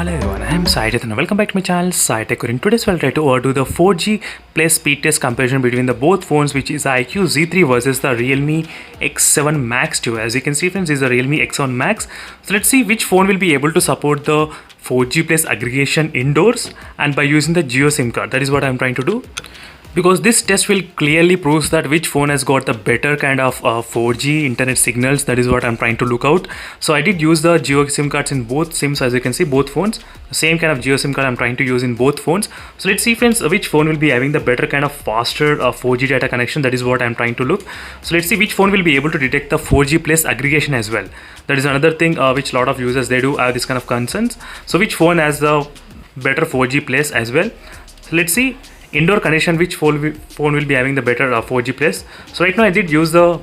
Hello everyone, I am Sai Chetan and welcome back to my channel Sai Tech. In today's we'll try to do the 4G plus speed test comparison between the both phones, which is the iQOO Z3 versus the Realme X7 Max 2. As you can see friends, this is the Realme X7 Max. So let's see which phone will be able to support the 4G plus aggregation indoors and by using the Jio SIM card. That is what I am trying to do, because this test will clearly prove that which phone has got the better kind of 4G internet signals. That is what I'm trying to look out. So I did use the Jio SIM cards in both SIMs. As you can see, both phones, the same kind of Jio SIM card I'm trying to use in both phones. So let's see friends, which phone will be having the better kind of faster 4G data connection. That is what I'm trying to look. So let's see which phone will be able to detect the 4G plus aggregation as well. That is another thing which a lot of users, they do have this kind of concerns. So which phone has the better 4G plus as well. So let's see indoor connection, which phone will be having the better 4G plus. So right now I did use the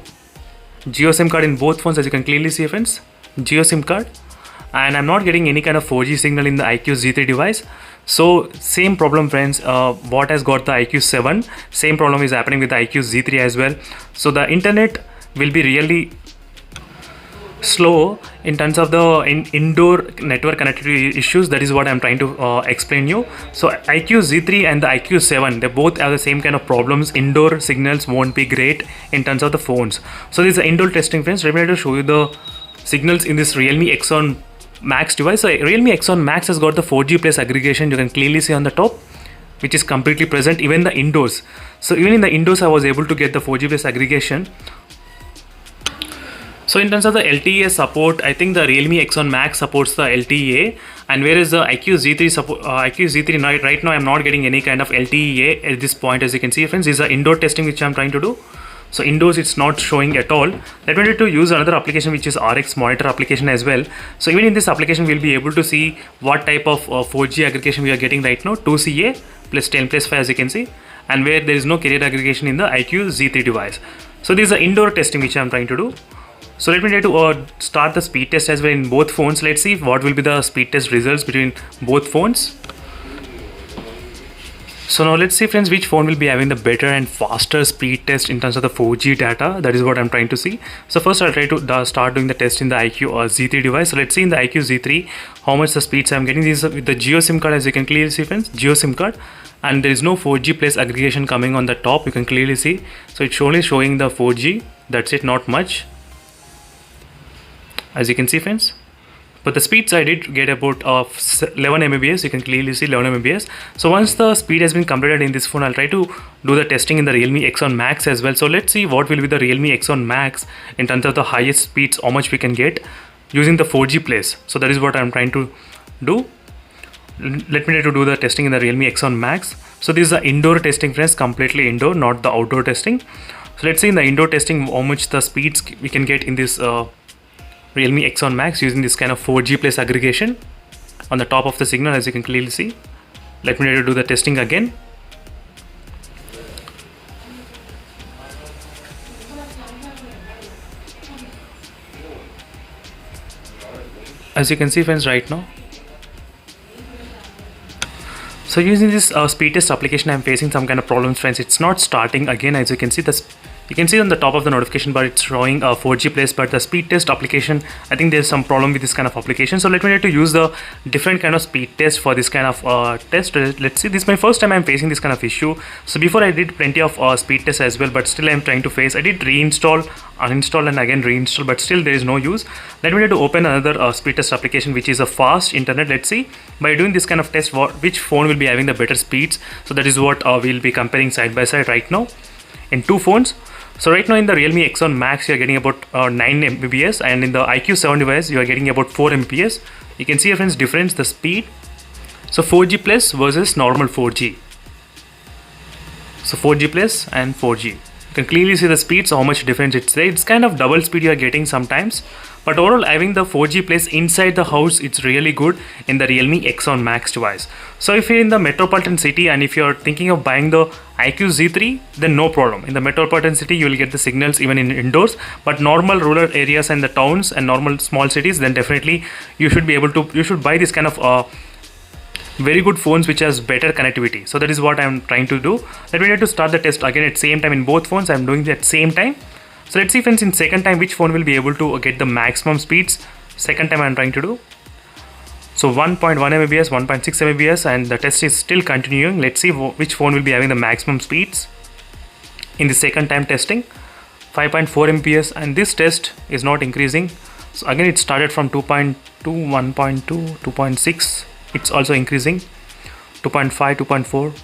Jio SIM card in both phones, as you can clearly see friends, Jio SIM card, and I'm not getting any kind of 4G signal in the iQOO Z3 device. So same problem friends, what has got the iQOO 7, same problem is happening with the iQOO Z3 as well. So the internet will be really slow in terms of the indoor network connectivity issues. That is what I'm trying to explain you. So iQOO Z3 and the iQOO 7, they both have the same kind of problems. Indoor signals won't be great in terms of the phones. So this is the indoor testing friends. Let me to show you the signals in this Realme X7 Max device. So Realme X7 Max has got the 4G plus aggregation. You can clearly see on the top, which is completely present even the indoors. So even in the indoors I was able to get the 4G plus aggregation. So in terms of the LTE support, I think the Realme X7 Max supports the LTE, and whereas the iQOO Z3 support, iQOO Z3 right now I'm not getting any kind of LTE at this point. As you can see friends, this is the indoor testing which I'm trying to do. So indoors it's not showing at all. Let me to use another application which is RX Monitor application as well. So even in this application we'll be able to see what type of 4G aggregation we are getting right now, 2CA plus 10 plus 5 as you can see, and where there is no carrier aggregation in the iQOO Z3 device. So this is the indoor testing which I'm trying to do. So let me try to start the speed test as well in both phones. Let's see what will be the speed test results between both phones. So now let's see friends, which phone will be having the better and faster speed test in terms of the 4G data. That is what I'm trying to see. So first I'll try to start doing the test in the iQOO Z3 device. So let's see in the iQOO Z3 how much the speeds I'm getting. This is with the Jio SIM card, as you can clearly see friends, Jio SIM card, and there is no 4G plus aggregation coming on the top. You can clearly see. So it's only showing the 4G. That's it, not much, as you can see friends. But the speeds I did get about 11 Mbps. You can clearly see 11 Mbps. So once the speed has been completed in this phone, I'll try to do the testing in the Realme X7 Max as well. So let's see what will be the Realme X7 Max in terms of the highest speeds, how much we can get using the 4G plus. So that is what I'm trying to do. Let me try to do the testing in the Realme X7 Max. So this is the indoor testing friends, completely indoor, not the outdoor testing. So let's see in the indoor testing how much the speeds we can get in this Realme X7 Max using this kind of 4G plus aggregation on the top of the signal, as you can clearly see. Let me try to do the testing again. As you can see friends right now. So using this speed test application, I'm facing some kind of problems friends. It's not starting again. As you can see, you can see on the top of the notification bar it's showing 4G plus, but the speed test application, I think there's some problem with this kind of application. So let me try to use the different kind of speed test for this kind of test. Let's see, this is my first time I'm facing this kind of issue. So before I did plenty of speed tests as well, but still I'm trying to face. I did reinstall, uninstall and again reinstall, but still there is no use. Let me try to open another speed test application which is a fast internet. Let's see by doing this kind of test which phone will be having the better speeds. So that is what we'll be comparing side by side right now in two phones. So right now in the Realme X7 Max you are getting about 9 Mbps, and in the iQOO 7 device you are getting about 4 Mbps. You can see a friends difference, the speed. So 4G plus versus normal 4G. So 4G plus and 4G. You can clearly see the speeds, how much difference it's there. It's kind of double speed you are getting sometimes. But overall having the 4G plus inside the house, it's really good in the Realme X7 Max device. So if you're in the metropolitan city and if you're thinking of buying the iQOO Z3, then no problem. In the metropolitan city you will get the signals even in indoors, but normal rural areas and the towns and normal small cities, then definitely you should be able to, you should buy this kind of very good phones which has better connectivity. So that is what I'm trying to do. Let me try to start the test again at same time in both phones. I'm doing it at same time. So let's see friends, in second time which phone will be able to get the maximum speeds. Second time I'm trying to do. So 1.1 Mbps, 1.6 Mbps, and the test is still continuing. Let's see which phone will be having the maximum speeds in the second time testing. 5.4 Mbps, and this test is not increasing. So again, it started from 2.2, 1.2, 2.6. It's also increasing. 2.5, 2.4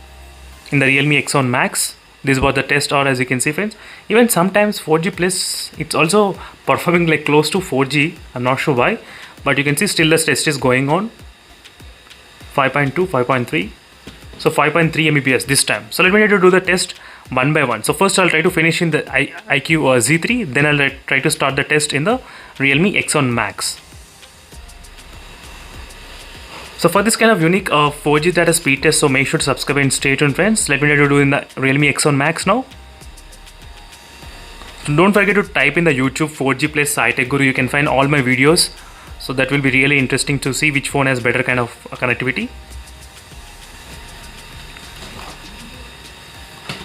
in the Realme X1 Max. This was the test, or as you can see, friends, even sometimes 4G plus, it's also performing like close to 4G. I'm not sure why, but you can see still the test is going on. 5.2, 5.3, so 5.3 Mbps this time. So let me try to do the test one by one. So first I'll try to finish in the iQOO Z3, then I'll try to start the test in the Realme X1 Max. So for this kind of unique 4G data speed test, so make sure to subscribe and stay tuned, friends. Let me try to do in the Realme X1 Max now. So don't forget to type in the YouTube 4G plus SciTech Guru. You can find all my videos. So that will be really interesting to see which phone has better kind of connectivity.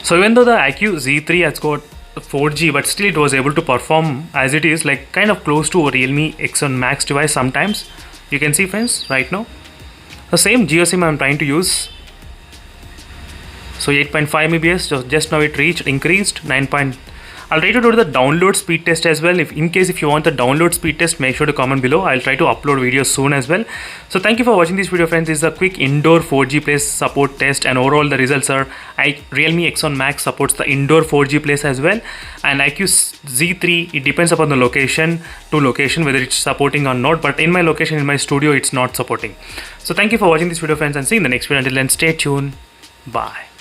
So even though the iQOO Z3 has got 4G, but still it was able to perform as it is, like kind of close to a Realme X1 Max device sometimes. You can see, friends, right now. The same JioSIM I'm trying to use. So 8.5 Mbps, just now it increased 9. I'll try to do the download speed test as well. If you want the download speed test, make sure to comment below. I'll try to upload videos soon as well. So thank you for watching this video, friends. This is a quick indoor 4G plus support test, and overall the results are Realme X1 Max supports the indoor 4G plus as well, and iQOO Z3, it depends upon the location to location whether it's supporting or not, but in my location, in my studio, it's not supporting. So thank you for watching this video, friends, and see you in the next video. Until then, stay tuned. Bye.